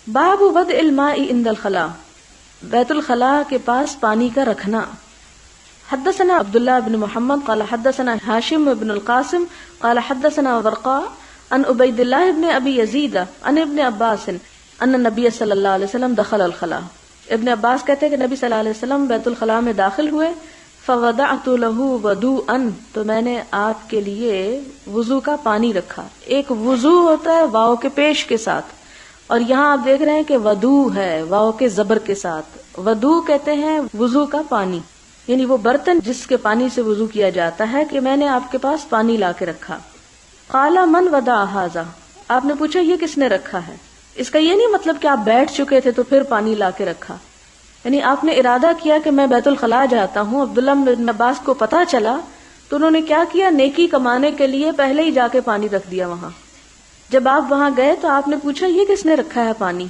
باب وضع الماء عند الخلاء، بیت الخلاء کے پاس پانی کا رکھنا. حدثنا عبداللہ بن محمد قال حدثنا ہاشم بن القاسم قال حدثنا ورقاء عن عبید اللہ بن ابی یزید عن ابن عباس ان النبی صلی اللہ علیہ وسلم دخل الخلاء. ابن عباس کہتے ہیں کہ نبی صلی اللہ علیہ وسلم بیت الخلاء میں داخل ہوئے. فوضعت له وضوءا، تو میں نے آپ کے لیے وضو کا پانی رکھا. ایک وضو ہوتا ہے واو کے پیش کے ساتھ، اور یہاں آپ دیکھ رہے ہیں کہ ودو ہے واو کے زبر کے ساتھ. ودو کہتے ہیں وضو کا پانی، یعنی وہ برتن جس کے پانی سے وضو کیا جاتا ہے، کہ میں نے آپ کے پاس پانی لا کے رکھا. قال من وضع ھذا، آپ نے پوچھا یہ کس نے رکھا ہے. اس کا یہ نہیں مطلب کہ آپ بیٹھ چکے تھے تو پھر پانی لا کے رکھا، یعنی آپ نے ارادہ کیا کہ میں بیت الخلاء جاتا ہوں. عبداللہ بن عباس کو پتا چلا تو انہوں نے کیا کیا، نیکی کمانے کے لیے پہلے ہی جا کے پانی رکھ دیا وہاں. جب آپ وہاں گئے تو آپ نے پوچھا یہ کس نے رکھا ہے پانی.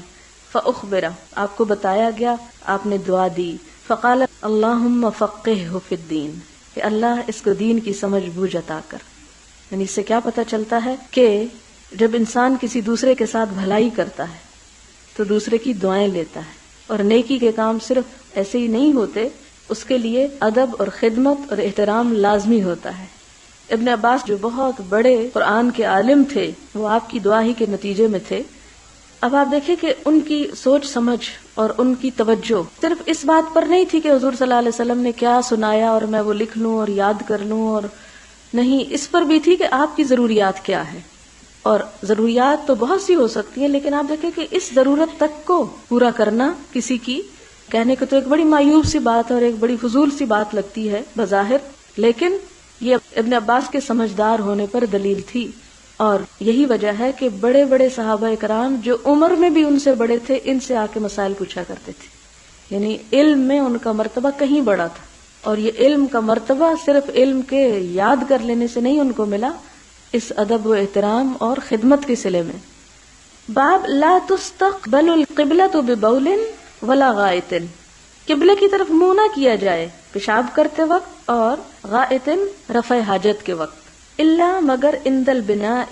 فاخبر، آپ کو بتایا گیا، آپ نے دعا دی. فقال اللہم فقہہ فی الدین، کہ اللہ اس کو دین کی سمجھ بوجھ عطا کر. یعنی اس سے کیا پتہ چلتا ہے کہ جب انسان کسی دوسرے کے ساتھ بھلائی کرتا ہے تو دوسرے کی دعائیں لیتا ہے، اور نیکی کے کام صرف ایسے ہی نہیں ہوتے، اس کے لیے ادب اور خدمت اور احترام لازمی ہوتا ہے. ابن عباس جو بہت بڑے قرآن کے عالم تھے، وہ آپ کی دعا ہی کے نتیجے میں تھے. اب آپ دیکھیں کہ ان کی سوچ سمجھ اور ان کی توجہ صرف اس بات پر نہیں تھی کہ حضور صلی اللہ علیہ وسلم نے کیا سنایا اور میں وہ لکھ لوں اور یاد کر لوں، اور نہیں، اس پر بھی تھی کہ آپ کی ضروریات کیا ہے. اور ضروریات تو بہت سی ہو سکتی ہیں، لیکن آپ دیکھیں کہ اس ضرورت تک کو پورا کرنا کسی کی کہنے کو تو ایک بڑی مایوب سی بات اور ایک بڑی فضول سی بات لگتی ہے بظاہر، لیکن یہ ابن عباس کے سمجھدار ہونے پر دلیل تھی. اور یہی وجہ ہے کہ بڑے بڑے صحابہ کرام جو عمر میں بھی ان سے بڑے تھے، ان سے آ کے مسائل پوچھا کرتے تھے. یعنی علم میں ان کا مرتبہ کہیں بڑا تھا، اور یہ علم کا مرتبہ صرف علم کے یاد کر لینے سے نہیں ان کو ملا، اس ادب و احترام اور خدمت کے صلے میں. باب لا تستقبل القبلۃ ببول ولا غائط، قبلے کی طرف منہ نہ کیا جائے پیشاب کرتے وقت اور غائط رفع حاجت کے وقت. الا مگر عند البناء،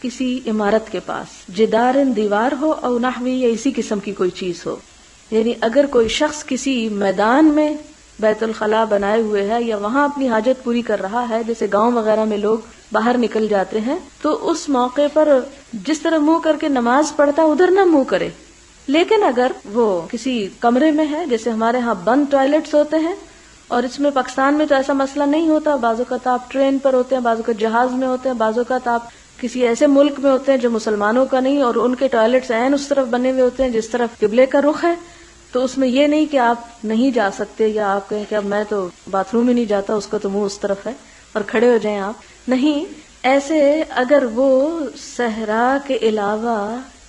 کسی عمارت کے پاس، جدار دیوار ہو او نحوی، یا اسی قسم کی کوئی چیز ہو. یعنی اگر کوئی شخص کسی میدان میں بیت الخلاء بنائے ہوئے ہے یا وہاں اپنی حاجت پوری کر رہا ہے، جیسے گاؤں وغیرہ میں لوگ باہر نکل جاتے ہیں، تو اس موقع پر جس طرح منہ کر کے نماز پڑھتا ادھر نہ منہ کرے. لیکن اگر وہ کسی کمرے میں ہے، جیسے ہمارے ہاں بند ٹوائلٹس ہوتے ہیں، اور اس میں پاکستان میں تو ایسا مسئلہ نہیں ہوتا، بعض اوقات آپ ٹرین پر ہوتے ہیں، بعض اوقات جہاز میں ہوتے ہیں، بعض اوقات آپ کسی ایسے ملک میں ہوتے ہیں جو مسلمانوں کا نہیں، اور ان کے ٹوائلٹس عین اس طرف بنے ہوئے ہوتے ہیں جس طرف قبلے کا رخ ہے، تو اس میں یہ نہیں کہ آپ نہیں جا سکتے، یا آپ کہیں کہ اب میں تو باتھ روم ہی نہیں جاتا، اس کا تو منہ اس طرف ہے، اور کھڑے ہو جائیں آپ. نہیں، ایسے اگر وہ صحرا کے علاوہ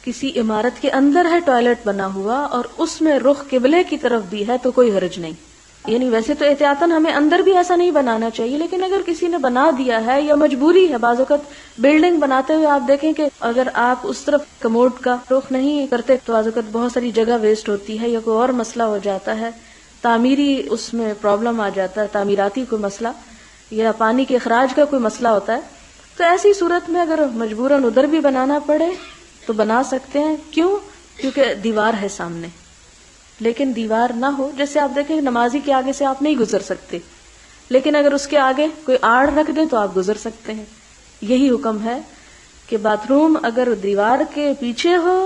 کسی عمارت کے اندر ہے ٹوائلٹ بنا ہوا اور اس میں رخ قبلے کی طرف بھی ہے تو کوئی حرج نہیں. یعنی ویسے تو احتیاطاً ہمیں اندر بھی ایسا نہیں بنانا چاہیے، لیکن اگر کسی نے بنا دیا ہے یا مجبوری ہے، بعض اوقات بلڈنگ بناتے ہوئے آپ دیکھیں کہ اگر آپ اس طرف کموڈ کا رخ نہیں کرتے تو بعض اوقات بہت ساری جگہ ویسٹ ہوتی ہے، یا کوئی اور مسئلہ ہو جاتا ہے، تعمیری اس میں پرابلم آ جاتا ہے، تعمیراتی کوئی مسئلہ یا پانی کے اخراج کا کوئی مسئلہ ہوتا ہے. تو ایسی صورت میں اگر مجبوراً ادھر بھی بنانا پڑے تو بنا سکتے ہیں. کیوں؟ کیونکہ دیوار ہے سامنے. لیکن دیوار نہ ہو، جیسے آپ دیکھیں نمازی کے آگے سے آپ نہیں گزر سکتے، لیکن اگر اس کے آگے کوئی آڑ رکھ دے تو آپ گزر سکتے ہیں. یہی حکم ہے کہ باتھ روم اگر دیوار کے پیچھے ہو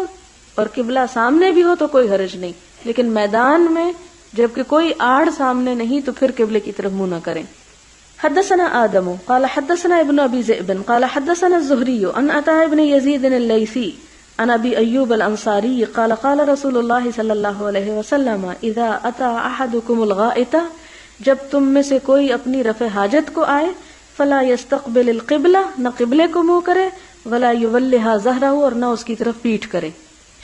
اور قبلہ سامنے بھی ہو تو کوئی حرج نہیں، لیکن میدان میں جبکہ کوئی آڑ سامنے نہیں تو پھر قبلے کی طرف منہ نہ کریں. حدثنا آدم قال حدثنا ابن ابي ذئب قال حدثنا الزهري عن عطاء بن يزيد الليثي عن ابي ايوب الانصاري قال قال رسول الله صلى الله عليه وسلم اذا اتى احدكم الغائط، جب تم میں سے کوئی اپنی رفع حاجت کو آئے، فلا يستقبل القبلة، نہ قبلے کو منہ کرے، ولا يولها ظهره، اور نہ اس کی طرف پیٹھ کرے.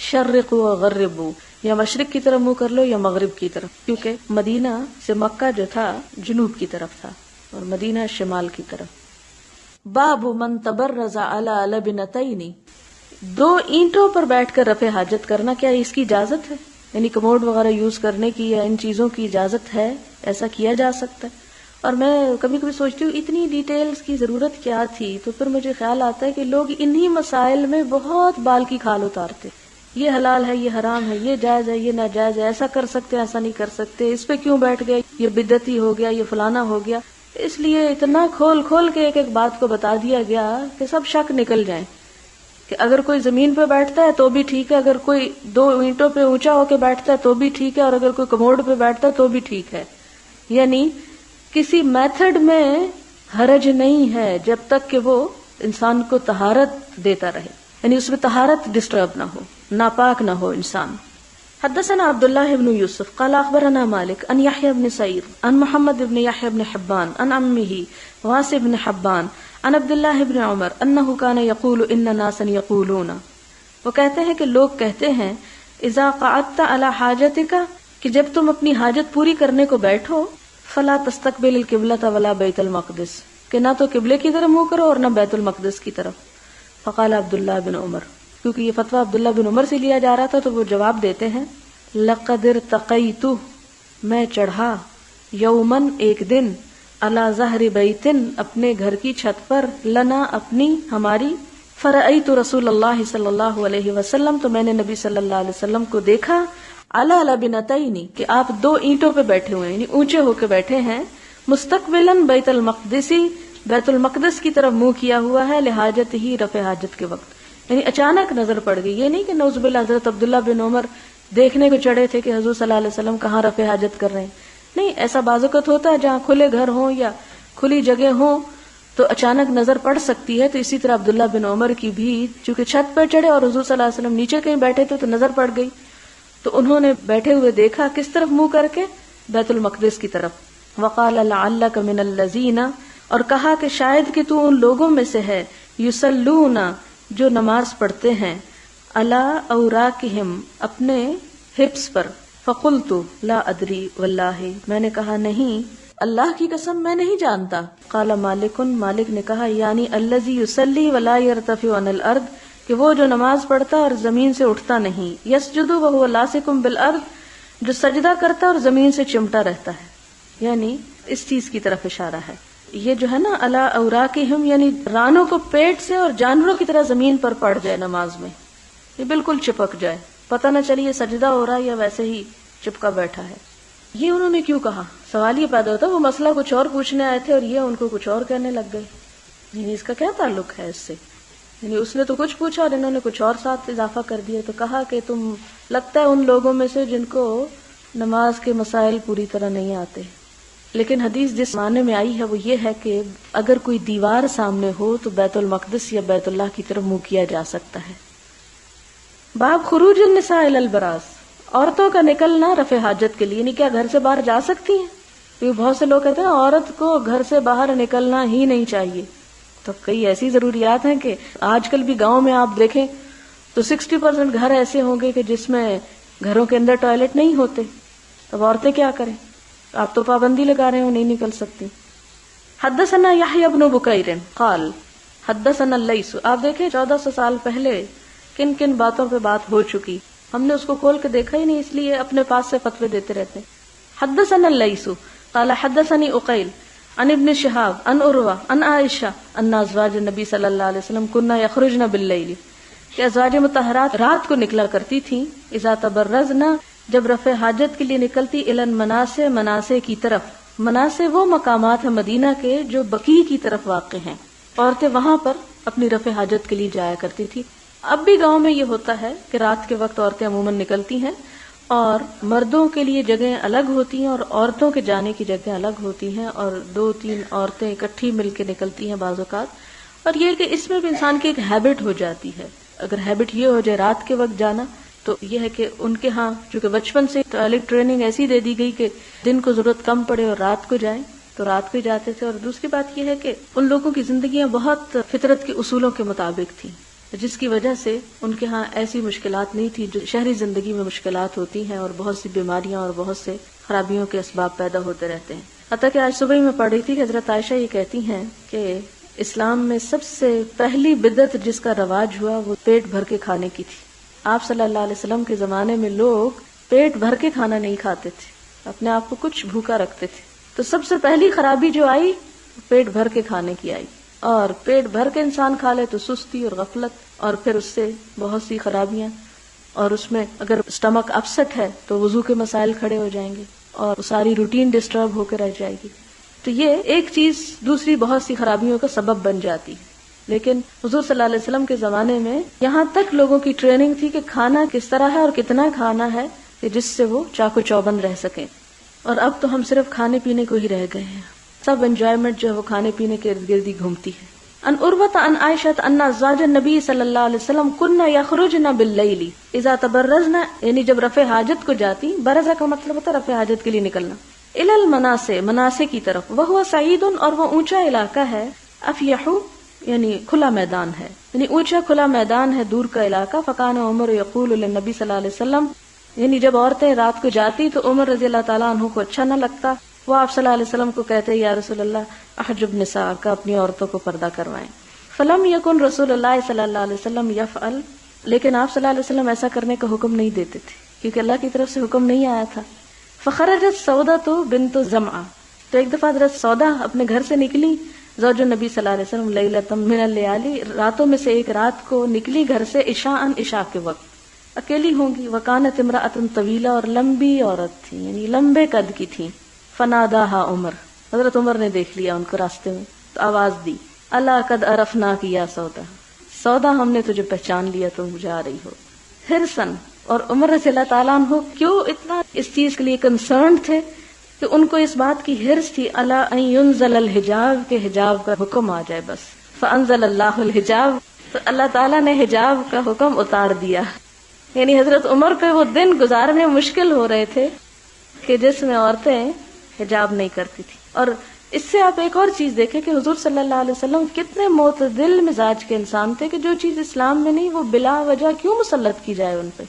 شرقوا وغربوا، یا مشرق کی طرف منہ کر لو یا مغرب کی طرف، کیونکہ مدینہ سے مکہ جو تھا جنوب کی طرف تھا اور مدینہ شمال کی طرف. باب من تبرز علی لبنتین، 2 اینٹوں پر بیٹھ کر رفع حاجت کرنا، کیا اس کی اجازت ہے؟ یعنی کموڈ وغیرہ یوز کرنے کی یا ان چیزوں کی اجازت ہے؟ ایسا کیا جا سکتا ہے؟ اور میں کبھی کبھی سوچتی ہوں اتنی ڈیٹیلز کی ضرورت کیا تھی، تو پھر مجھے خیال آتا ہے کہ لوگ انہی مسائل میں بہت بال کی کھال اتارتے. یہ حلال ہے، یہ حرام ہے، یہ جائز ہے، یہ ناجائز ہے، ایسا کر سکتے ہیں، ایسا نہیں کر سکتے، اس پہ کیوں بیٹھ گئے، یہ بدعتی ہو گیا، یہ فلانا ہو گیا. اس لیے اتنا کھول کھول کے ایک ایک بات کو بتا دیا گیا کہ سب شک نکل جائیں کہ اگر کوئی زمین پہ بیٹھتا ہے تو بھی ٹھیک ہے، اگر کوئی 2 اینٹوں پہ اونچا ہو کے بیٹھتا ہے تو بھی ٹھیک ہے، اور اگر کوئی کموڈ پہ بیٹھتا ہے تو بھی ٹھیک ہے. یعنی کسی میتھڈ میں حرج نہیں ہے جب تک کہ وہ انسان کو طہارت دیتا رہے، یعنی اس میں طہارت ڈسٹرب نہ ہو، ناپاک نہ ہو انسان. حدثنا عبد الله بن يوسف قال اخبرنا مالك عن يحيى بن سعيد عن محمد بن يحيى بن حبان عن عمه واسع بن حبان عن عبد الله بن عمر انه كان يقول ان ناسا يقولون، وہ کہتے ہیں کہ لوگ کہتے ہیں اذا قعدت على حاجتك کہ جب تم اپنی حاجت پوری کرنے کو بیٹھو فلا تستقبل القبلة ولا بیت المقدس، کہ نہ تو قبلے کی طرف منہ کرو اور نہ بیت المقدس کی طرف. فقال عبد الله بن عمر، کیونکہ یہ فتویٰ عبداللہ بن عمر سے لیا جا رہا تھا تو وہ جواب دیتے ہیں لقد ارتقیت، میں چڑھا، یومن ایک دن، علی ظہر بیتن اپنے گھر کی چھت پر، لنا اپنی ہماری، فرأیت رسول اللہ صلی اللہ علیہ وسلم تو میں نے نبی صلی اللہ علیہ وسلم کو دیکھا، علی لبنتین کہ آپ 2 اینٹوں پہ بیٹھے ہوئے ہیں، یعنی اونچے ہو کے بیٹھے ہیں، مستقبلا بیت المقدسی بیت المقدس کی طرف منہ کیا ہوا ہے، لحاجت ہی رفع حاجت کے وقت. یعنی اچانک نظر پڑ گئی، یہ نہیں کہ نعوذ باللہ حضرت عبداللہ بن عمر دیکھنے کو چڑھے تھے کہ حضور صلی اللہ علیہ وسلم کہاں رفع حاجت کر رہے ہیں. نہیں، ایسا بعض اوقات ہوتا ہے جہاں کھلے گھر ہوں یا کھلی جگہ ہوں تو اچانک نظر پڑ سکتی ہے. تو اسی طرح عبداللہ بن عمر کی بھی چونکہ چھت پر چڑھے اور حضور صلی اللہ علیہ وسلم نیچے کہیں بیٹھے تھے تو نظر پڑ گئی، تو انہوں نے بیٹھے ہوئے دیکھا کس طرف منہ کر کے، بیت المقدس کی طرف. وقال لعلک من الذین، اور کہا کہ شاید کہ تو ان لوگوں میں سے ہے، یصلون جو نماز پڑھتے ہیں، علی اوراقہم اپنے ہپس پر. فقلت لا ادری واللہ، میں نے کہا نہیں، اللہ کی قسم میں نہیں جانتا. قال مالک، مالک نے کہا یعنی الذی یصلی ولا یرتفع عن الارض، کہ وہ جو نماز پڑھتا اور زمین سے اٹھتا نہیں، یسجد وهو لاصق بالارض، جو سجدہ کرتا اور زمین سے چمٹا رہتا ہے. یعنی اس چیز کی طرف اشارہ ہے. یہ جو ہے نا علی اوراقہم، یعنی رانوں کو پیٹ سے اور جانوروں کی طرح زمین پر پڑ جائے نماز میں، یہ بالکل چپک جائے، پتہ نہ چلیے سجدہ ہو رہا ہے یا ویسے ہی چپکا بیٹھا ہے. یہ انہوں نے کیوں کہا؟ سوال یہ پیدا ہوتا ہے وہ مسئلہ کچھ اور پوچھنے آئے تھے اور یہ ان کو کچھ اور کہنے لگ گئے. یعنی اس کا کیا تعلق ہے اس سے؟ یعنی اس نے تو کچھ پوچھا اور انہوں نے کچھ اور ساتھ اضافہ کر دیا. تو کہا کہ تم لگتا ہے ان لوگوں میں سے جن کو نماز کے مسائل پوری طرح نہیں آتے. لیکن حدیث جس معنی میں آئی ہے وہ یہ ہے کہ اگر کوئی دیوار سامنے ہو تو بیت المقدس یا بیت اللہ کی طرف منہ کیا جا سکتا ہے. باب خروج النساء الی البراز، عورتوں کا نکلنا رفع حاجت کے لیے، یعنی کیا گھر سے باہر جا سکتی ہیں؟ کیونکہ بہت سے لوگ کہتے ہیں عورت کو گھر سے باہر نکلنا ہی نہیں چاہیے. تو کئی ایسی ضروریات ہیں کہ آج کل بھی گاؤں میں آپ دیکھیں تو 60% گھر ایسے ہوں گے کہ جس میں گھروں کے اندر ٹوائلٹ نہیں ہوتے. اب عورتیں کیا کریں؟ آپ تو پابندی لگا رہے ہو نہیں نکل سکتی. حدثنا یحیی بن بکیر قال حدثنا اللیث. آپ دیکھیں 1400 سال پہلے کن کن باتوں پہ بات ہو چکی، ہم نے اس کو کھول کے دیکھا ہی نہیں، اس لیے اپنے پاس سے فتوے دیتے رہتے. حدثنا اللیث قال حدثني عقیل عن ابن شہاب عن عروہ عن عائشہ ان ازواج النبی صلی اللہ علیہ وسلم كنا یخرجن باللیل، کہ ازواج مطہرات رات کو نکلا کرتی تھیں، اذا تبرزن جب رفع حاجت کے لیے نکلتی، الن مناسے مناسے کی طرف. مناسے وہ مقامات ہیں مدینہ کے جو بقیع کی طرف واقع ہیں، عورتیں وہاں پر اپنی رفع حاجت کے لیے جایا کرتی تھی. اب بھی گاؤں میں یہ ہوتا ہے کہ رات کے وقت عورتیں عموماً نکلتی ہیں اور مردوں کے لیے جگہیں الگ ہوتی ہیں اور عورتوں کے جانے کی جگہیں الگ ہوتی ہیں، اور 2-3 عورتیں اکٹھی مل کے نکلتی ہیں بعض اوقات. اور یہ کہ اس میں بھی انسان کی ایک ہیبٹ ہو جاتی ہے. اگر ہیبٹ یہ ہو جائے رات کے وقت جانا تو یہ ہے کہ ان کے ہاں چونکہ بچپن سے ٹوائلٹ ٹریننگ ایسی دے دی گئی کہ دن کو ضرورت کم پڑے اور رات کو جائیں تو رات کو ہی جاتے تھے. اور دوسری بات یہ ہے کہ ان لوگوں کی زندگیاں بہت فطرت کے اصولوں کے مطابق تھیں، جس کی وجہ سے ان کے ہاں ایسی مشکلات نہیں تھی جو شہری زندگی میں مشکلات ہوتی ہیں، اور بہت سی بیماریاں اور بہت سے خرابیوں کے اسباب پیدا ہوتے رہتے ہیں. حتیٰ کہ آج صبح ہی میں پڑھ رہی تھی کہ حضرت عائشہ یہ کہتی ہیں کہ اسلام میں سب سے پہلی بدعت جس کا رواج ہوا وہ پیٹ بھر کے کھانے کی تھی. آپ صلی اللہ علیہ وسلم کے زمانے میں لوگ پیٹ بھر کے کھانا نہیں کھاتے تھے، اپنے آپ کو کچھ بھوکا رکھتے تھے. تو سب سے پہلی خرابی جو آئی پیٹ بھر کے کھانے کی آئی، اور پیٹ بھر کے انسان کھا لے تو سستی اور غفلت اور پھر اس سے بہت سی خرابیاں. اور اس میں اگر اسٹمک اپسٹ ہے تو وضو کے مسائل کھڑے ہو جائیں گے اور ساری روٹین ڈسٹرب ہو کے رہ جائے گی. تو یہ ایک چیز دوسری بہت سی خرابیوں کا سبب بن جاتی. لیکن حضور صلی اللہ علیہ وسلم کے زمانے میں یہاں تک لوگوں کی ٹریننگ تھی کہ کھانا کس طرح ہے اور کتنا کھانا ہے کہ جس سے وہ چاقو چوبند رہ سکیں. اور اب تو ہم صرف کھانے پینے کو ہی رہ گئے ہیں. سب انجوائمنٹ جو ہے وہ کھانے پینے کے ارد گرد ہی گھومتی ہے. ان عروۃ عن عائشہ ان ازواج النبی صلی اللہ علیہ وسلم کن یخرجن باللیل اذا تبرزن، یعنی جب رفع حاجت کو جاتی، برزہ کا مطلب ہوتا ہے رفع حاجت کے لیے نکلنا، الی المناصع، مناصع کی طرف، وہو صعید، اور وہ اونچا علاقہ ہے، افیح یعنی کھلا میدان ہے، یعنی اونچا کھلا میدان ہے، دور کا علاقہ. فکان عمر یقول للنبی صلی اللہ علیہ وسلم، یعنی جب عورتیں رات کو جاتی تو عمر رضی اللہ تعالیٰ عنہ کو اچھا نہ لگتا. وہ آپ صلی اللہ علیہ وسلم کو کہتے یا رسول اللہ احجب نساء کا، اپنی عورتوں کو پردہ کروائیں. فلم یکن رسول اللہ صلی اللہ علیہ وسلم یفعل، لیکن آپ صلی اللہ علیہ وسلم ایسا کرنے کا حکم نہیں دیتے تھے کیونکہ اللہ کی طرف سے حکم نہیں آیا تھا. فخرجت سودہ بنت زمعہ، تو ایک دفعہ حضرت سودا اپنے گھر سے نکلی، زوج النبی صلی اللہ علیہ وسلم، لیلۃ من اللیالی، راتوں میں سے ایک رات کو نکلی گھر سے، عشاء کے وقت، اکیلی ہوں گی. وکانت امرأۃ طویلہ، اور لمبی عورت تھی، یعنی لمبے قد کی تھی. فناداہا عمر، حضرت عمر نے دیکھ لیا ان کو راستے میں تو آواز دی، الا قد عرفناک یا سودا، سودا ہم نے تجھے پہچان لیا، تم جا رہی ہو. حرصاً، اور عمر رضی اللہ تعالیٰ عنہ کیوں اتنا اس چیز کے لیے کنسرنڈ تھے کہ ان کو اس بات کی حرص تھی، الا ان ينزل الحجاب، کہ حجاب کا حکم آ جائے بس. فانزل اللہ الحجاب، تو اللہ تعالیٰ نے حجاب کا حکم اتار دیا. یعنی حضرت عمر پہ وہ دن گزارنے مشکل ہو رہے تھے کہ جس میں عورتیں حجاب نہیں کرتی تھی. اور اس سے آپ ایک اور چیز دیکھیں کہ حضور صلی اللہ علیہ وسلم کتنے معتدل مزاج کے انسان تھے کہ جو چیز اسلام میں نہیں وہ بلا وجہ کیوں مسلط کی جائے ان پہ.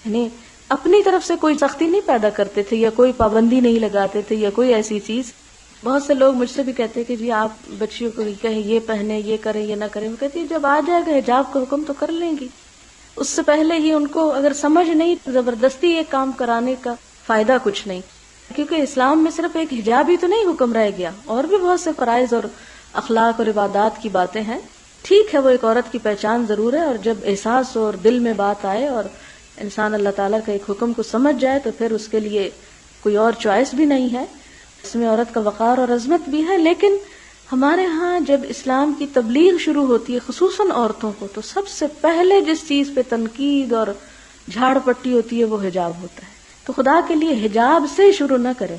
یعنی اپنی طرف سے کوئی سختی نہیں پیدا کرتے تھے یا کوئی پابندی نہیں لگاتے تھے یا کوئی ایسی چیز. بہت سے لوگ مجھ سے بھی کہتے ہیں کہ جی آپ بچیوں کو کہیں یہ پہنے، یہ کریں، یہ نہ کریں. وہ کہتی ہے جب آ جائے گا حجاب کا حکم تو کر لیں گی. اس سے پہلے ہی ان کو اگر سمجھ نہیں، زبردستی یہ کام کرانے کا فائدہ کچھ نہیں. کیونکہ اسلام میں صرف ایک حجاب ہی تو نہیں حکم رہ گیا، اور بھی بہت سے فرائض اور اخلاق اور عبادات کی باتیں ہیں. ٹھیک ہے وہ ایک عورت کی پہچان ضرور ہے، اور جب احساس اور دل میں بات آئے اور انسان اللہ تعالیٰ کا ایک حکم کو سمجھ جائے تو پھر اس کے لیے کوئی اور چوائس بھی نہیں ہے. اس میں عورت کا وقار اور عظمت بھی ہے. لیکن ہمارے ہاں جب اسلام کی تبلیغ شروع ہوتی ہے خصوصاً عورتوں کو، تو سب سے پہلے جس چیز پہ تنقید اور جھاڑ پٹی ہوتی ہے وہ حجاب ہوتا ہے. تو خدا کے لیے حجاب سے شروع نہ کریں،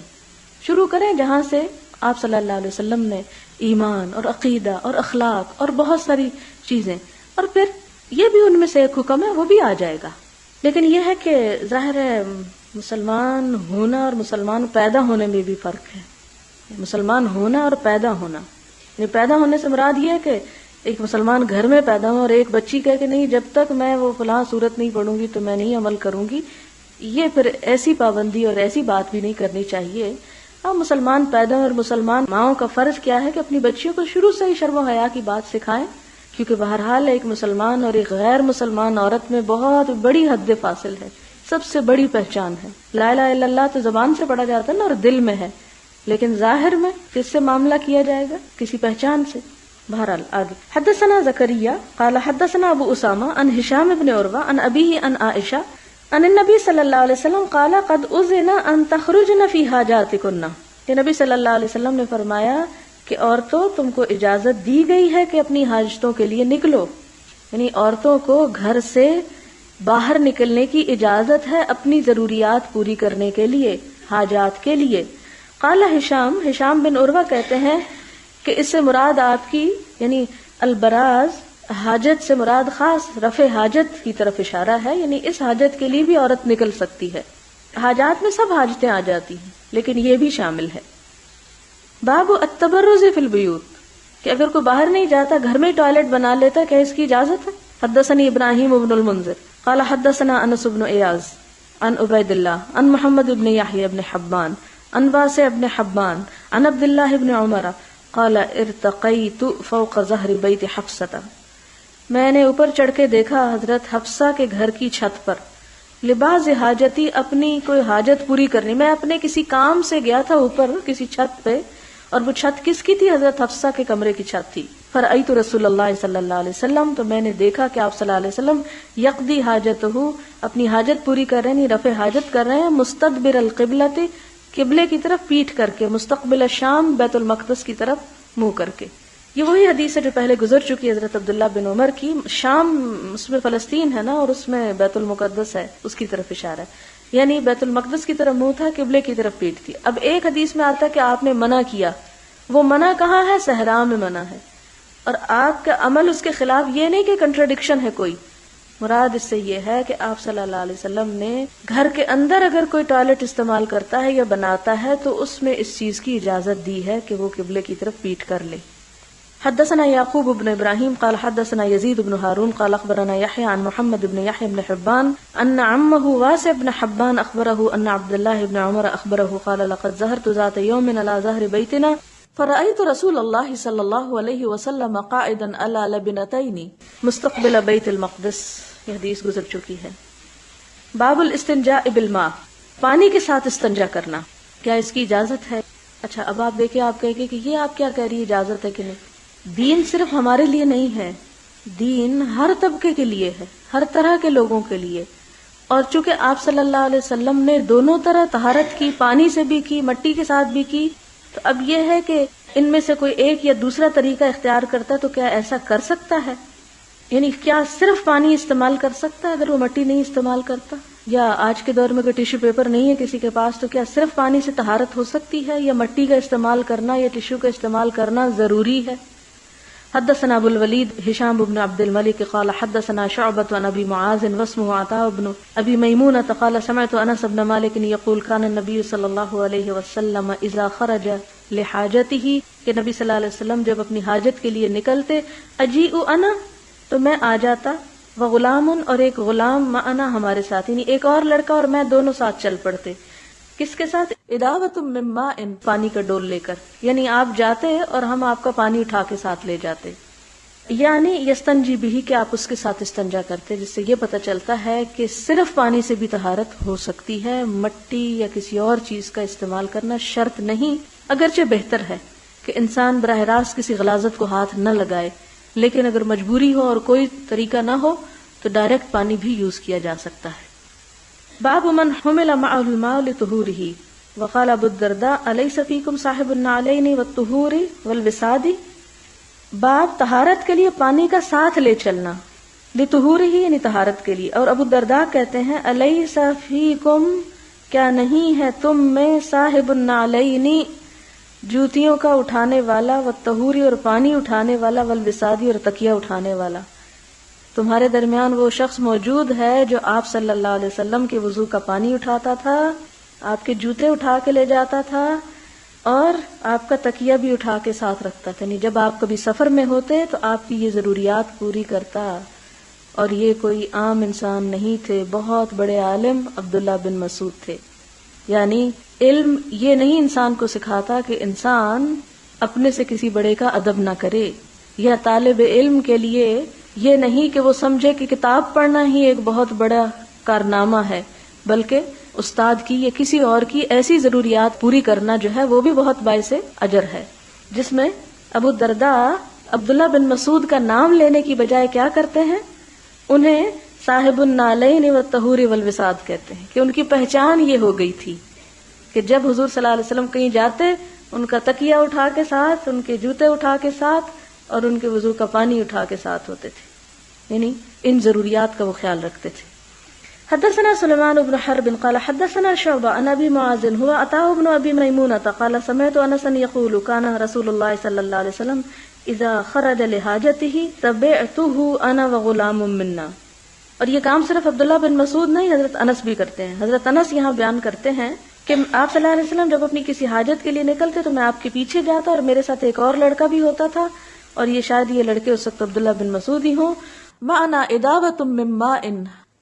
شروع کریں جہاں سے آپ صلی اللہ علیہ وسلم نے ایمان اور عقیدہ اور اخلاق اور بہت ساری چیزیں، اور پھر یہ بھی ان میں سے ایک حکم ہے وہ بھی آ جائے گا. لیکن یہ ہے کہ ظاہر ہے مسلمان ہونا اور مسلمان پیدا ہونے میں بھی فرق ہے. مسلمان ہونا اور پیدا ہونا، یعنی پیدا ہونے سے مراد یہ ہے کہ ایک مسلمان گھر میں پیدا ہو اور ایک بچی کہے کہ نہیں جب تک میں وہ فلاں صورت نہیں پڑھوں گی تو میں نہیں عمل کروں گی. یہ پھر ایسی پابندی اور ایسی بات بھی نہیں کرنی چاہیے. اب مسلمان پیدا اور مسلمان ماؤں کا فرض کیا ہے کہ اپنی بچیوں کو شروع سے ہی شرم و حیا کی بات سکھائیں، کیونکہ بہرحال ایک مسلمان اور ایک غیر مسلمان عورت میں بہت بڑی حد فاصل ہے. سب سے بڑی پہچان ہے لا الہ الا اللہ تو زبان سے پڑھا جاتا ہے نا اور دل میں ہے، لیکن ظاہر میں کس سے معاملہ کیا جائے گا؟ کسی پہچان سے. بہرحال آگے حدثنا زکریا قال حدثنا ابو اسامہ عن ہشام بن عروہ عن ابیہ عن عائشہ ان النبی صلی اللہ علیہ وسلم قال قد اذن ان تخرجن فی حاجاتکن، کہ نبی صلی اللہ علیہ وسلم نے فرمایا کہ عورتوں تم کو اجازت دی گئی ہے کہ اپنی حاجتوں کے لیے نکلو. یعنی عورتوں کو گھر سے باہر نکلنے کی اجازت ہے اپنی ضروریات پوری کرنے کے لیے، حاجات کے لیے. قال ہشام بن عروہ کہتے ہیں کہ اس سے مراد آپ کی یعنی البراز حاجت سے مراد خاص رفع حاجت کی طرف اشارہ ہے، یعنی اس حاجت کے لیے بھی عورت نکل سکتی ہے. حاجات میں سب حاجتیں آ جاتی ہیں لیکن یہ بھی شامل ہے. باب التبرز فی البیوت، کہ اگر کوئی باہر نہیں جاتا گھر میں ٹوائلٹ بنا لیتا ہے، کیا اس کی اجازت ہے؟ حدثنی ابراہیم بن المنذر قال حدثنا انس بن ایاز عن عبید اللہ عن محمد بن یحیی بن حبان عن واسع بن حبان عن عبد اللہ بن عمر قال ارتقیت فوق ظہر بیت حفصہ، میں نے اوپر چڑھ کے دیکھا حضرت حفصہ کے گھر کی چھت پر، لباس حاجتی، اپنی کوئی حاجت پوری کرنی. میں اپنے کسی کام سے گیا تھا اوپر کسی چھت پہ، اور وہ چھت کس کی تھی؟ حضرت حفصہ کے کمرے کی چھت تھی. فرأیت رسول اللہ صلی اللہ علیہ وسلم، تو میں نے دیکھا کہ آپ صلی اللہ علیہ وسلم یقضی حاجتہ، اپنی حاجت پوری کر رہے ہیں، رفع حاجت کر رہے ہیں، مستدبر القبلۃ، قبلے کی طرف پیٹھ کر کے، مستقبل الشام، بیت المقدس کی طرف منہ کر کے. یہ وہی حدیث ہے جو پہلے گزر چکی ہے حضرت عبداللہ بن عمر کی. شام اس میں فلسطین ہے نا، اور اس میں بیت المقدس ہے، اس کی طرف اشارہ ہے. یعنی بیت المقدس کی طرف منہ تھا، قبلے کی طرف پیٹھ تھی. اب ایک حدیث میں آتا ہے کہ آپ نے منع کیا، وہ منع کہاں ہے؟ صحرا میں منع ہے، اور آپ کا عمل اس کے خلاف. یہ نہیں کہ کنٹراڈکشن ہے کوئی، مراد اس سے یہ ہے کہ آپ صلی اللہ علیہ وسلم نے گھر کے اندر اگر کوئی ٹوائلٹ استعمال کرتا ہے یا بناتا ہے تو اس میں اس چیز کی اجازت دی ہے کہ وہ قبلے کی طرف پیٹھ کر لے. حدثنا یعقوب بن ابراہیم قال حدثنا یزید بن ہارون قال اخبرنا یحیی عن محمد بن یحیی بن حبان ان عمه واسع بن حبان اخبره ان عبد الله بن عمر اخبره قال لقد ظهرت ذات يوم على ظهر بيتنا فرأيت رسول الله صلى الله عليه وسلم قاعدا على لبنتين مستقبل بیت المقدس. یہ حدیث گزر چکی ہے. باب الاستنجاء بالماء، پانی کے ساتھ استنجا کرنا، کیا اس کی اجازت ہے؟ اچھا اب آپ دیکھیں، آپ کہیں گے کہ یہ آپ کیا کہہ رہی ہے، اجازت ہے کہ نہیں؟ دین صرف ہمارے لیے نہیں ہے، دین ہر طبقے کے لیے ہے، ہر طرح کے لوگوں کے لیے. اور چونکہ آپ صلی اللہ علیہ وسلم نے دونوں طرح طہارت کی، پانی سے بھی کی، مٹی کے ساتھ بھی کی، تو اب یہ ہے کہ ان میں سے کوئی ایک یا دوسرا طریقہ اختیار کرتا ہے تو کیا ایسا کر سکتا ہے؟ یعنی کیا صرف پانی استعمال کر سکتا ہے اگر وہ مٹی نہیں استعمال کرتا؟ یا آج کے دور میں کوئی ٹیشو پیپر نہیں ہے کسی کے پاس تو کیا صرف پانی سے طہارت ہو سکتی ہے، یا مٹی کا استعمال کرنا یا ٹیشو کا استعمال کرنا ضروری ہے؟ حدثنا ابو الولید ہشام بن عبد الملک قال حدثنا شعبة عن ابی معاذ واسمه عطاء بن ابی میمونة قال سمعت انس بن مالک یقول كان النبي صلی اللہ علیہ وسلم اذا خرج لحاجته، کہ نبی صلی اللہ علیہ وسلم جب اپنی حاجت کے لیے نکلتے، اجیء انا، تو میں آ جاتا، وغلام، اور ایک غلام، معنا، ہمارے ساتھ، یعنی ایک اور لڑکا اور میں دونوں ساتھ چل پڑتے. کس کے ساتھ؟ اداوۃ من ماء، پانی کا ڈول لے کر، یعنی آپ جاتے اور ہم آپ کا پانی اٹھا کے ساتھ لے جاتے. یعنی یستنجی بھی، کہ آپ اس کے ساتھ استنجا کرتے، جس سے یہ پتہ چلتا ہے کہ صرف پانی سے بھی طہارت ہو سکتی ہے، مٹی یا کسی اور چیز کا استعمال کرنا شرط نہیں. اگرچہ بہتر ہے کہ انسان براہ راست کسی غلاظت کو ہاتھ نہ لگائے، لیکن اگر مجبوری ہو اور کوئی طریقہ نہ ہو تو ڈائریکٹ پانی بھی یوز کیا جا سکتا ہے. باب من حمل معه الماء لطهوره، وقال ابو الدرداء الیس فیکم صاحب النعلین والطہور والوساد. باب طہارت کے لیے پانی کا ساتھ لے چلنا، لطہورہ یعنی طہارت کے لیے. اور ابو الدرداء کہتے ہیں الیس فیکم، کیا نہیں ہے تم میں، صاحب النعلین، جوتیوں کا اٹھانے والا، والطہور اور پانی اٹھانے والا، والوساد اور تکیہ اٹھانے والا. تمہارے درمیان وہ شخص موجود ہے جو آپ صلی اللہ علیہ وسلم کے وضو کا پانی اٹھاتا تھا، آپ کے جوتے اٹھا کے لے جاتا تھا، اور آپ کا تکیہ بھی اٹھا کے ساتھ رکھتا تھا. یعنی جب آپ کبھی سفر میں ہوتے تو آپ کی یہ ضروریات پوری کرتا. اور یہ کوئی عام انسان نہیں تھے، بہت بڑے عالم عبداللہ بن مسعود تھے. یعنی علم یہ نہیں انسان کو سکھاتا کہ انسان اپنے سے کسی بڑے کا ادب نہ کرے، یا طالب علم کے لیے یہ نہیں کہ وہ سمجھے کہ کتاب پڑھنا ہی ایک بہت بڑا کارنامہ ہے، بلکہ استاد کی یا کسی اور کی ایسی ضروریات پوری کرنا جو ہے وہ بھی بہت باعث اجر ہے. جس میں ابو الدرداء عبداللہ بن مسعود کا نام لینے کی بجائے کیا کرتے ہیں؟ انہیں صاحب النعلین والطہور والوساد کہتے ہیں، کہ ان کی پہچان یہ ہو گئی تھی کہ جب حضور صلی اللہ علیہ وسلم کہیں جاتے، ان کا تکیہ اٹھا کے ساتھ، ان کے جوتے اٹھا کے ساتھ، اور ان کے وضو کا پانی اٹھا کے ساتھ ہوتے تھے. یعنی ان ضروریات کا وہ خیال رکھتے تھے. حدثنا سلیمان بن حرب قال حدثنا شعبہ عن ابی معاذ هو عطاء بن ابی میمونۃ قال سمعت انس یقول كان رسول اللہ صلی اللہ علیہ وسلم اذا خرج لحاجته تبعته انا وغلام منا. اور یہ کام صرف عبداللہ بن مسعود نہیں، حضرت انس بھی کرتے ہیں. حضرت انس یہاں بیان کرتے ہیں کہ آپ صلی اللہ علیہ وسلم جب اپنی کسی حاجت کے لیے نکلتے تو میں آپ کے پیچھے جاتا، اور میرے ساتھ ایک اور لڑکا بھی ہوتا تھا، اور یہ شاید یہ لڑکے اس وقت عبداللہ بن مسعود ہی ہوں. معنا اداوۃ من ماء،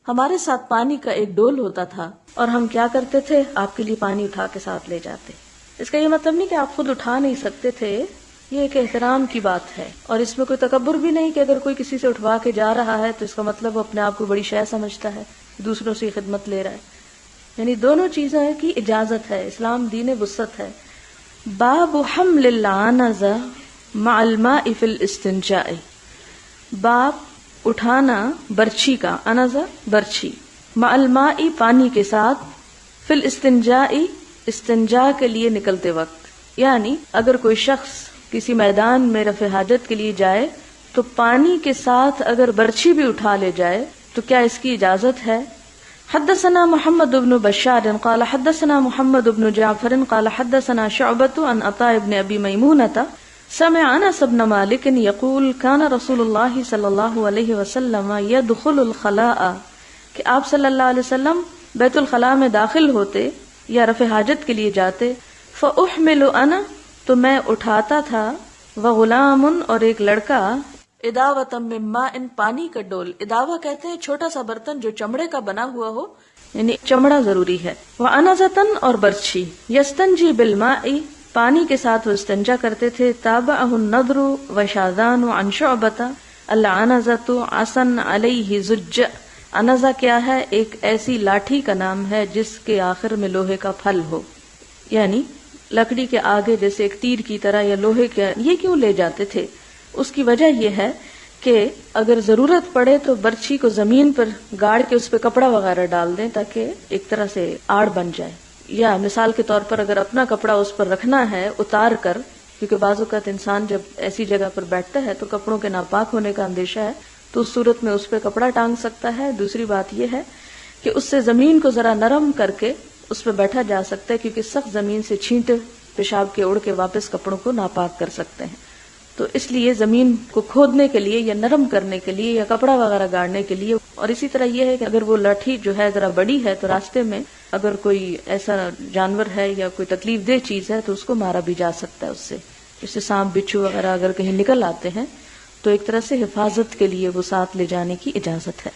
ہمارے ساتھ پانی کا ایک ڈول ہوتا تھا، اور ہم کیا کرتے تھے؟ آپ کے لیے پانی اٹھا کے ساتھ لے جاتے. اس کا یہ مطلب نہیں کہ آپ خود اٹھا نہیں سکتے تھے، یہ ایک احترام کی بات ہے، اور اس میں کوئی تکبر بھی نہیں کہ اگر کوئی کسی سے اٹھوا کے جا رہا ہے تو اس کا مطلب وہ اپنے آپ کو بڑی شے سمجھتا ہے، دوسروں سے خدمت لے رہا ہے. یعنی دونوں چیزوں کی اجازت ہے، اسلام دین وسعت ہے. باب حمل العنز مع الماء فی الاستنجاء، باب اٹھانا برچھی کا، انزا برچھی، مع الماء پانی کے ساتھ، فی الاستنجاء استنجا کے لیے نکلتے وقت، یعنی اگر کوئی شخص کسی میدان میں رفع حاجت کے لیے جائے تو پانی کے ساتھ اگر برچھی بھی اٹھا لے جائے تو کیا اس کی اجازت ہے؟ حدثنا محمد بن بشار قال حدثنا محمد بن جعفر قال حدثنا شعبة عن عطاء بن ابي ميمونة سمع انس بن مالك يقول كان رسول الله صلی اللہ علیہ وسلم يدخل الخلاء، کہ آپ صلی اللہ علیہ وسلم بیت الخلاء میں داخل ہوتے یا رفع حاجت کے لیے جاتے، فاحمل انا، تو میں اٹھاتا تھا، وغلام، اور ایک لڑکا، اداوۃ من ماء، پانی کا ڈول، اداوہ کہتے ہیں چھوٹا سا برتن جو چمڑے کا بنا ہوا ہو، یعنی چمڑا ضروری ہے، وانزۃ، اور برچھی، یستنجی بالماء، پانی کے ساتھ وہ استنجا کرتے تھے، تابعہ النضر وشاذان عن شعبۃ، العنزۃ عصا علیہ زج، انزہ کیا ہے؟ ایک ایسی لاٹھی کا نام ہے جس کے آخر میں لوہے کا پھل ہو، یعنی لکڑی کے آگے جیسے ایک تیر کی طرح یا لوہے کے، یہ کیوں لے جاتے تھے؟ اس کی وجہ یہ ہے کہ اگر ضرورت پڑے تو برچھی کو زمین پر گاڑ کے اس پہ کپڑا وغیرہ ڈال دیں تاکہ ایک طرح سے آڑ بن جائے، یا مثال کے طور پر اگر اپنا کپڑا اس پر رکھنا ہے اتار کر، کیونکہ بعض اوقات انسان جب ایسی جگہ پر بیٹھتا ہے تو کپڑوں کے ناپاک ہونے کا اندیشہ ہے، تو اس صورت میں اس پہ کپڑا ٹانگ سکتا ہے۔ دوسری بات یہ ہے کہ اس سے زمین کو ذرا نرم کر کے اس پہ بیٹھا جا سکتا ہے، کیونکہ سخت زمین سے چھینٹے پیشاب کے اڑ کے واپس کپڑوں کو ناپاک کر سکتے ہیں، تو اس لیے زمین کو کھودنے کے لیے یا نرم کرنے کے لیے یا کپڑا وغیرہ گاڑنے کے لیے۔ اور اسی طرح یہ ہے کہ اگر وہ لاٹھی جو ہے ذرا بڑی ہے تو راستے میں اگر کوئی ایسا جانور ہے یا کوئی تکلیف دہ چیز ہے تو اس کو مارا بھی جا سکتا ہے اس سے، جیسے سانپ بچھو وغیرہ اگر کہیں نکل آتے ہیں تو ایک طرح سے حفاظت کے لیے وہ ساتھ لے جانے کی اجازت ہے۔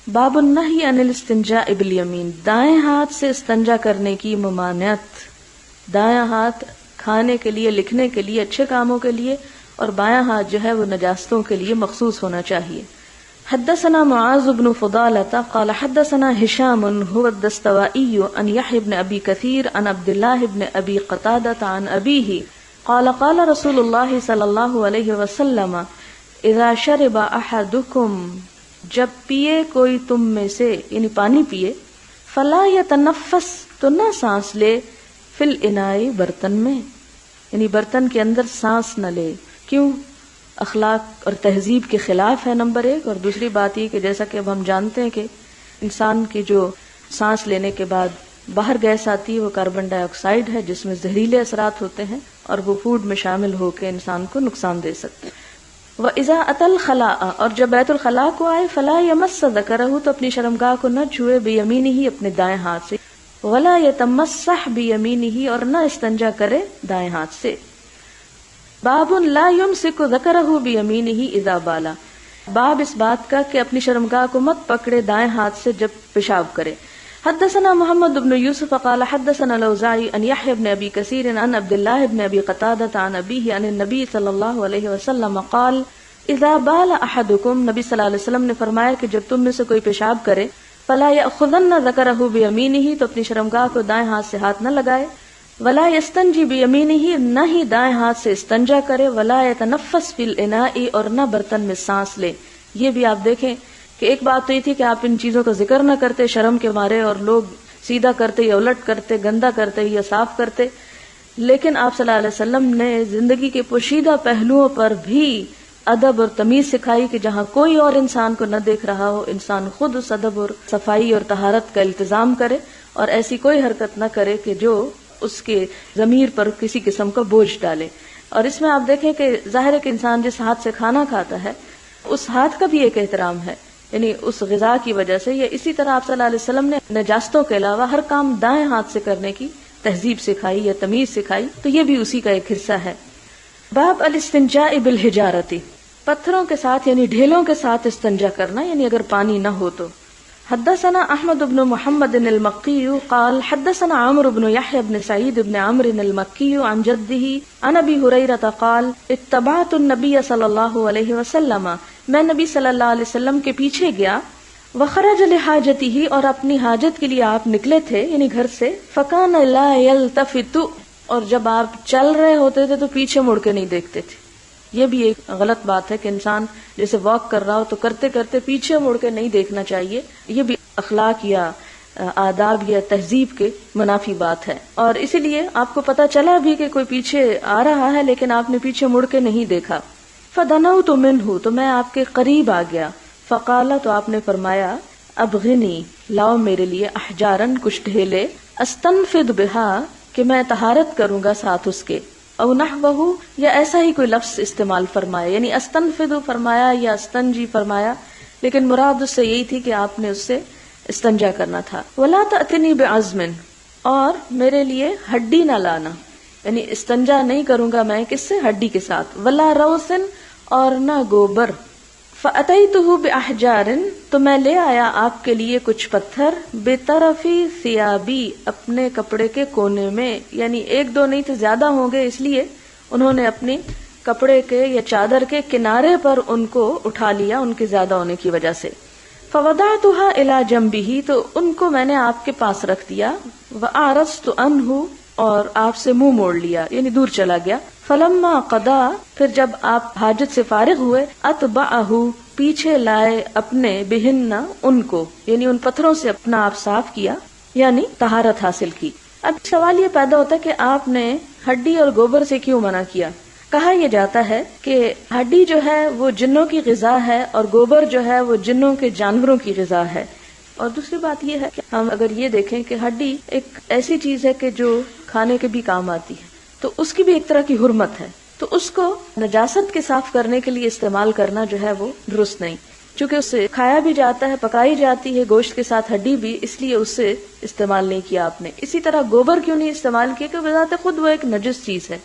باب النہی عن الاستنجاء بالیمین، دائیں ہاتھ سے استنجا کرنے کی ممانعت، دایاں ہاتھ کھانے کے لیے، لکھنے کے لیے، اچھے کاموں کے لیے، اور بایاں ہاتھ جو ہے وہ نجاستوں کے لیے مخصوص ہونا چاہیے۔ حدثنا معاذ بن فضالة قال حدثنا هشام هو الدستوائي عن يحيى بن ابي كثير عن عبد الله بن ابي قتادة عن ابيه قال قال رسول الله صلی اللہ علیہ وسلم اذا شرب احدكم، جب پیے کوئی تم میں سے، یعنی پانی پیے، فلا يتنفس، تو نہ سانس لے، فی الاناء، برتن میں، یعنی برتن کے اندر سانس نہ لے۔ کیوں؟ اخلاق اور تہذیب کے خلاف ہے نمبر ایک، اور دوسری بات یہ کہ جیسا کہ اب ہم جانتے ہیں کہ انسان کی جو سانس لینے کے بعد باہر گیس آتی ہے وہ کاربن ڈائی آکسائڈ ہے جس میں زہریلے اثرات ہوتے ہیں اور وہ فوڈ میں شامل ہو کے انسان کو نقصان دے سکتے ہیں۔ وَإِذَا أَتَى الْخَلَاءَ، اور جب بیت الخلاء کو آئے، فَلَا يَمَسَّ ذَكَرَهُ، تو اپنی شرمگاہ کو نہ چھوئے، بِيَمِينِهِ، اپنے دائیں ہاتھ سے، وَلَا يَتَمَسَّحْ بِيَمِينِهِ، اور نہ استنجا کرے دائیں ہاتھ سے۔ باب لا يمسك ذکرہ بیمینہ اذا بالا، باب اس بات کا کہ اپنی شرمگاہ کو مت پکڑے دائیں ہاتھ سے جب پیشاب کرے۔ حدثنا محمد بن یوسف قال حدثنا الاوزاعی عن یحیی بن ابی کثیر عن عبد اللہ بن ابی قتادہ عن ابیہ عن النبی صلی اللہ علیہ وسلم قال اذا بال احدکم، نبی صلی اللہ علیہ وسلم نے فرمایا کہ جب تم میں سے کوئی پیشاب کرے، فلا یأخذن ذکرہ بیمینہ، تو اپنی شرمگاہ کو دائیں ہاتھ سے ہاتھ نہ لگائے، ولا یستنجی بیمینہ، نہ ہی دائیں ہاتھ سے استنجا کرے، ولا یتنفس فی الاناء، اور نہ برتن میں سانس لے۔ یہ بھی آپ دیکھیں کہ ایک بات تو یہ تھی کہ آپ ان چیزوں کا ذکر نہ کرتے شرم کے مارے، اور لوگ سیدھا کرتے یا الٹ کرتے، گندا کرتے یا صاف کرتے، لیکن آپ صلی اللہ علیہ وسلم نے زندگی کے پوشیدہ پہلوؤں پر بھی ادب اور تمیز سکھائی کہ جہاں کوئی اور انسان کو نہ دیکھ رہا ہو، انسان خود اس ادب اور صفائی اور طہارت کا التزام کرے، اور ایسی کوئی حرکت نہ کرے کہ جو اس کے ضمیر پر کسی قسم کا بوجھ ڈالے۔ اور اس میں آپ دیکھیں کہ ظاہر ہے کہ انسان جس ہاتھ سے کھانا کھاتا ہے اس ہاتھ کا بھی ایک احترام ہے، یعنی اس غذا کی وجہ سے، یا اسی طرح آپ صلی اللہ علیہ وسلم نے نجاستوں کے علاوہ ہر کام دائیں ہاتھ سے کرنے کی تہذیب سکھائی یا تمیز سکھائی، تو یہ بھی اسی کا ایک حصہ ہے۔ باب الاستنجاء بالحجارۃ، پتھروں کے ساتھ یعنی ڈھیلوں کے ساتھ استنجا کرنا، یعنی اگر پانی نہ ہو تو۔ حدثنا احمد بن محمد المکی قال حدثنا عمرو بن یحیی بن سعید بن عمرو المکی عن جدہ عن ابی ہریرہ قال اتبعت النبی صلی اللہ علیہ وسلم، میں نبی صلی اللہ علیہ وسلم کے پیچھے گیا، وخرج لحاجتہ، اور اپنی حاجت کے لیے آپ نکلے تھے یعنی گھر سے، فکان لا یلتفت، اور جب آپ چل رہے ہوتے تھے تو پیچھے مڑ کے نہیں دیکھتے تھے، یہ بھی ایک غلط بات ہے کہ انسان جیسے واک کر رہا ہو تو کرتے کرتے پیچھے مڑ کے نہیں دیکھنا چاہیے. یہ بھی اخلاق یا آداب یا تہذیب کے منافی بات ہے. اور اسی لیے آپ کو پتا چلا بھی کہ کوئی پیچھے آ رہا ہے لیکن آپ نے پیچھے مڑ کے نہیں دیکھا. فدنوت منہ، تو میں آپ کے قریب آ گیا. فقال، تو آپ نے فرمایا ابغنی، لاؤ میرے لیے احجارن، کچھ ڈھیلے، استنفد بہا، کہ میں طہارت کروں گا ساتھ اس کے، او نحوہ، یا ایسا ہی کوئی لفظ استعمال فرمایا، یعنی استنفد فرمایا یا استنجی فرمایا، لیکن مراد اس سے یہی تھی کہ آپ نے اس سے استنجا کرنا تھا. ولا تأتنی بعظم، اور میرے لیے ہڈی نہ لانا، یعنی استنجا نہیں کروں گا میں کس سے، ہڈی کے ساتھ. ولا روثن، اور نہ گوبر. فأتیتہ بأحجار، تو میں لے آیا آپ کے لیے کچھ پتھر، بطرفی ثیابی، اپنے کپڑے کے کونے میں، یعنی ایک دو نہیں تھے، زیادہ ہوں گے، اس لیے انہوں نے اپنے کپڑے کے یا چادر کے کنارے پر ان کو اٹھا لیا ان کے زیادہ ہونے کی وجہ سے. فوضعتها الى جنبه، تو ان کو میں نے آپ کے پاس رکھ دیا. واعرضت عنہ، اور آپ سے منہ موڑ لیا، یعنی دور چلا گیا. فلما قضا، پھر جب آپ حاجت سے فارغ ہوئے، اتبعہ، پیچھے لائے اپنے، بہن، ان کو، یعنی ان پتھروں سے اپنا آپ صاف کیا، یعنی طہارت حاصل کی. اب سوال یہ پیدا ہوتا ہے کہ آپ نے ہڈی اور گوبر سے کیوں منع کیا؟ کہا یہ جاتا ہے کہ ہڈی جو ہے وہ جنوں کی غذا ہے اور گوبر جو ہے وہ جنوں کے جانوروں کی غذا ہے. اور دوسری بات یہ ہے کہ ہم اگر یہ دیکھیں کہ ہڈی ایک ایسی چیز ہے کہ جو کھانے کے بھی کام آتی ہے، تو اس کی بھی ایک طرح کی حرمت ہے، تو اس کو نجاست کے صاف کرنے کے لیے استعمال کرنا جو ہے وہ درست نہیں، چونکہ اس سے کھایا بھی جاتا ہے، پکائی جاتی ہے گوشت کے ساتھ ہڈی بھی، اس لیے اس سے استعمال نہیں کیا آپ نے. اسی طرح گوبر کیوں نہیں استعمال کیا؟ کہ بذات خود وہ ایک نجس چیز ہے،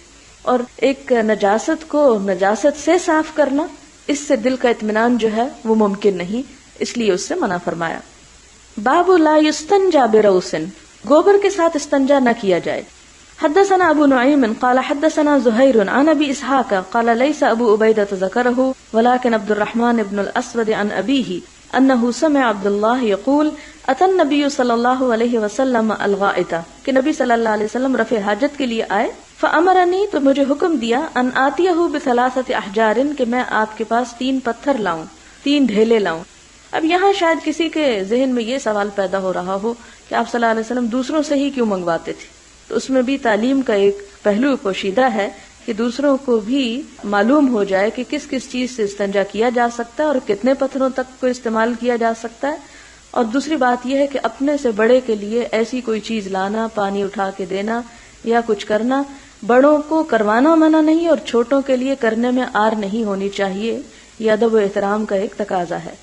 اور ایک نجاست کو نجاست سے صاف کرنا، اس سے دل کا اطمینان جو ہے وہ ممکن نہیں، اس لیے اس سے منع فرمایا. باب لا یستنجا بروث، گوبر کے ساتھ استنجا نہ کیا جائے. حدثنا ابو نعیم قال حدثنا زہیر عن ابی اسحاق قال لیس ابو عبیدہ ذکرہ ولكن عبد الرحمن بن الاسود عن ابیہ انہ سمع عبد اللہ یقول اتى النبی صلی اللہ علیہ وسلم الغائط، کہ نبی صلی اللہ علیہ وسلم رفع حاجت کے لیے آئے. فامرنی، تو مجھے حکم دیا، ان آتیہ بثلاثۃ احجار، کہ میں آپ کے پاس 3 پتھر لاؤں، 3 ڈھیلے لاؤں. اب یہاں شاید کسی کے ذہن میں یہ سوال پیدا ہو رہا ہو کہ آپ صلی اللہ علیہ وسلم دوسروں سے ہی کیوں منگواتے تھے؟ تو اس میں بھی تعلیم کا ایک پہلو پوشیدہ ہے کہ دوسروں کو بھی معلوم ہو جائے کہ کس کس چیز سے استنجا کیا جا سکتا ہے اور کتنے پتھروں تک کو استعمال کیا جا سکتا ہے. اور دوسری بات یہ ہے کہ اپنے سے بڑے کے لیے ایسی کوئی چیز لانا، پانی اٹھا کے دینا یا کچھ کرنا، بڑوں کو کروانا منع نہیں اور چھوٹوں کے لیے کرنے میں آر نہیں ہونی چاہیے، یہ ادب و احترام کا ایک تقاضا ہے.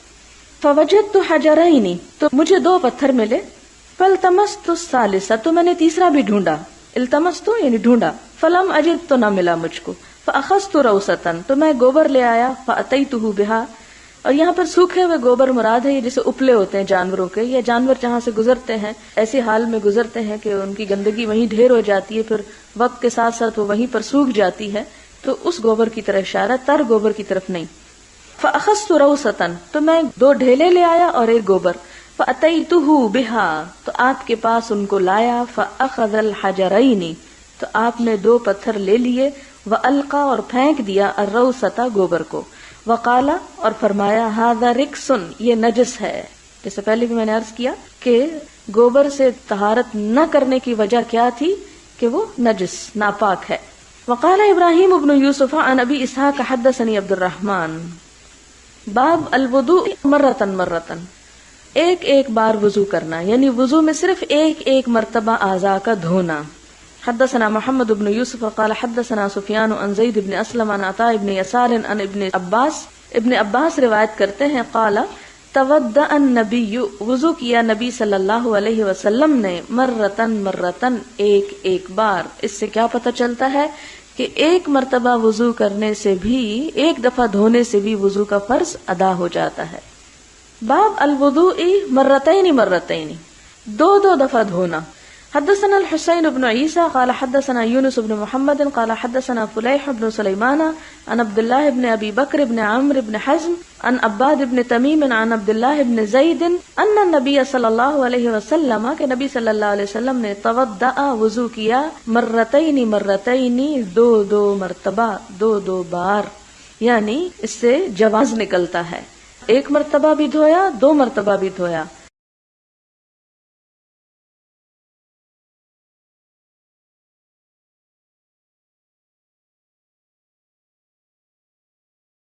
فوجدت حجرین، تو مجھے 2 پتھر ملے. فالتمست الثالث، تو میں نے تیسرا بھی ڈھونڈا. التمست یعنی ڈھونڈا. فلم اجد، تو نہ ملا مجھ کو. فاخذت روثۃ، تو میں گوبر لے آیا. فاتیتہ بہا، اور یہاں پر سوکھے ہوئے گوبر مراد ہے، جیسے اپلے ہوتے ہیں جانوروں کے، یا جانور جہاں سے گزرتے ہیں ایسے حال میں گزرتے ہیں کہ ان کی گندگی وہیں ڈھیر ہو جاتی ہے، پھر وقت کے ساتھ ساتھ وہ وہیں پر سوکھ جاتی ہے، تو اس گوبر کی طرف اشارہ، تر گوبر کی طرف نہیں. فاخذت روثۃ، تو میں 2 ڈھیلے لے آیا اور 1 گوبر. فاتیتہ بہا، تو آپ کے پاس ان کو لایا. فاخذ الحجرین، تو آپ نے 2 پتھر لے لیے. والقا، اور پھینک دیا. الروثۃ، گوبر کو. وقال، اور فرمایا ھذا رکس، یہ نجس ہے. جیسے پہلے بھی میں نے عرض کیا کہ گوبر سے طہارت نہ کرنے کی وجہ کیا تھی کہ وہ نجس، ناپاک ہے. وقال ابراہیم ابن یوسف عن ابی اسحاق حدثنی عبد الرحمن. باب الوضوء مرتن مرتن، ایک بار وضو کرنا، یعنی وضو میں صرف ایک مرتبہ اعضاء کا دھونا. حدثنا محمد بن یوسف قال حدثنا سفیان عن زید بن اسلم عن عطاء بن یسار عن ابن عباس روایت کرتے ہیں قال تودع النبی، وضو کیا نبی صلی اللہ علیہ وسلم نے، مرتن ایک بار. اس سے کیا پتہ چلتا ہے کہ 1 مرتبہ وضو کرنے سے بھی، 1 دفعہ دھونے سے بھی وضو کا فرض ادا ہو جاتا ہے. باب الوضوء مرتين، 2 دفعہ دھونا. حدثنا الحسين بن عيسى قال حدثنا يونس بن محمد قال حدثنا فليح بن سليمان عن عبد الله بن ابي بكر بن عمرو بن حزم عن عباد بن تميم عن عبد الله بن زيد ان النبي صلى الله عليه وسلم، کہ نبی صلی اللہ علیہ وسلم نے توضأ، وضو کیا، مرتين 2 مرتبہ، 2 بار. یعنی اس سے جواز نکلتا ہے، ایک مرتبہ بھی دھویا، 2 مرتبہ بھی دھویا،